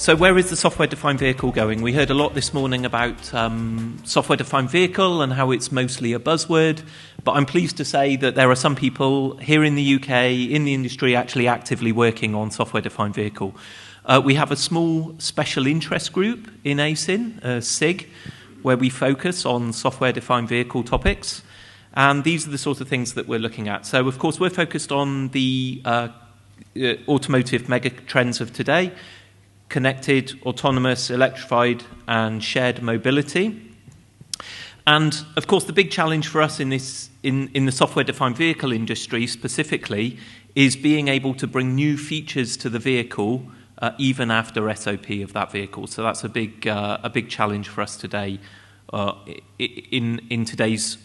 So where is the software-defined vehicle going? We heard a lot this morning about software-defined vehicle and how it's mostly a buzzword, but I'm pleased to say that there are some people here in the UK, in the industry, actually actively working on software-defined vehicle. We have a small special interest group in AESIN, SIG, where we focus on software-defined vehicle topics, and these are the sort of things that we're looking at. So, of course, we're focused on the automotive mega trends of today: connected, autonomous, electrified, and shared mobility. And, of course, the big challenge for us in the software-defined vehicle industry specifically is being able to bring new features to the vehicle even after SOP of that vehicle. So that's a big challenge for us today in today's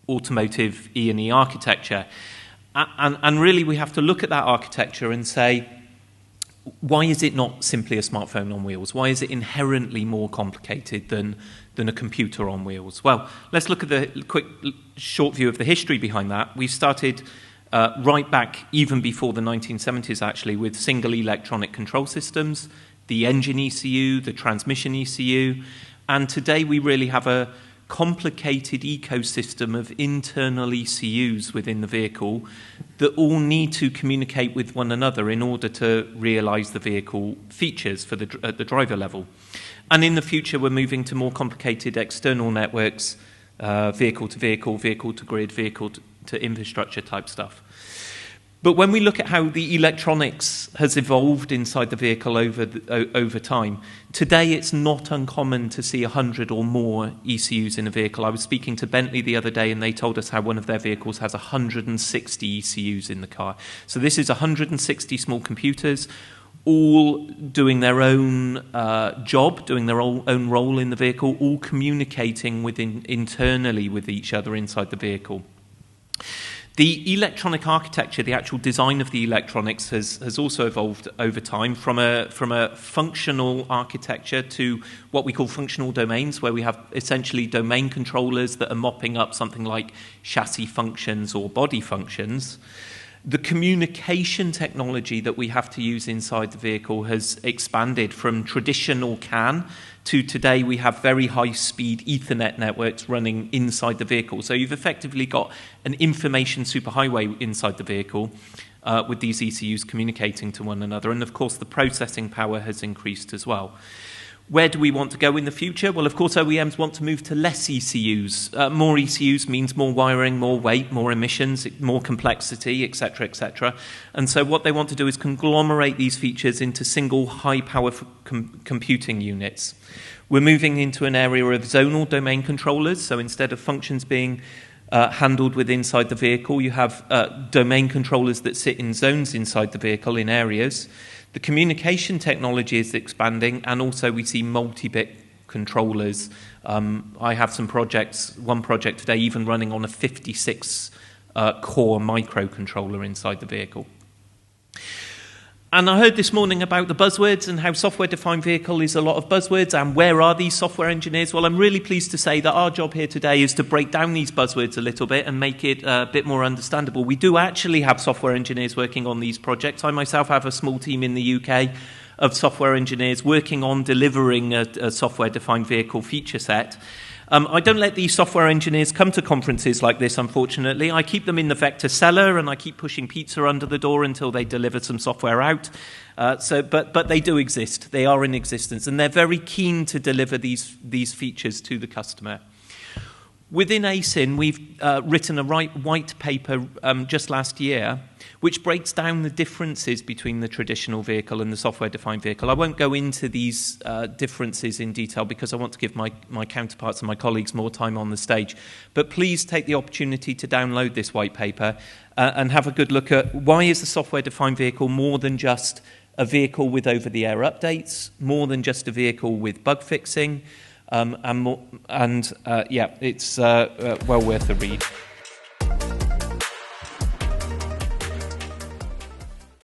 automotive E&E architecture. And really we have to look at that architecture and say, why is it not simply a smartphone on wheels? Why is it inherently more complicated than a computer on wheels? Well, let's look at the quick, short view of the history behind that. We started right back even before the 1970s, actually, with single electronic control systems, the engine ECU, the transmission ECU, and today we really have a complicated ecosystem of internal ECUs within the vehicle that all need to communicate with one another in order to realize the vehicle features at the driver level. And in the future, we're moving to more complicated external networks, vehicle to vehicle, vehicle to grid, vehicle to infrastructure type stuff. But when we look at how the electronics has evolved inside the vehicle over time, today it's not uncommon to see 100 or more ECUs in a vehicle. I was speaking to Bentley the other day and they told us how one of their vehicles has 160 ECUs in the car. So this is 160 small computers, all doing their own job, doing their own role in the vehicle, all communicating internally with each other inside the vehicle. The electronic architecture, the actual design of the electronics has also evolved over time from a functional architecture to what we call functional domains, where we have essentially domain controllers that are mopping up something like chassis functions or body functions. The communication technology that we have to use inside the vehicle has expanded from traditional CAN to today we have very high-speed Ethernet networks running inside the vehicle. So you've effectively got an information superhighway inside the vehicle with these ECUs communicating to one another. And, of course, the processing power has increased as well. Where do we want to go in the future? Well, of course, OEMs want to move to less ECUs. More ECUs means more wiring, more weight, more emissions, more complexity, etc., etc. And so what they want to do is conglomerate these features into single high-power computing units. We're moving into an area of zonal domain controllers. So instead of functions being handled with inside the vehicle, you have domain controllers that sit in zones inside the vehicle in areas. The communication technology is expanding, and also we see multi-bit controllers. I have one project today even running on a 56-core microcontroller inside the vehicle. And I heard this morning about the buzzwords and how software-defined vehicle is a lot of buzzwords, and where are these software engineers? Well, I'm really pleased to say that our job here today is to break down these buzzwords a little bit and make it a bit more understandable. We do actually have software engineers working on these projects. I myself have a small team in the UK of software engineers working on delivering a software-defined vehicle feature set. I don't let these software engineers come to conferences like this, unfortunately. I keep them in the vector cellar and I keep pushing pizza under the door until they deliver some software out. But they do exist. They are in existence, and they're very keen to deliver these features to the customer. Within AESIN, we've written a white paper just last year, which breaks down the differences between the traditional vehicle and the software-defined vehicle. I won't go into these differences in detail because I want to give my counterparts and my colleagues more time on the stage. But please take the opportunity to download this white paper and have a good look at why is the software-defined vehicle more than just a vehicle with over-the-air updates, more than just a vehicle with bug fixing, it's well worth a read.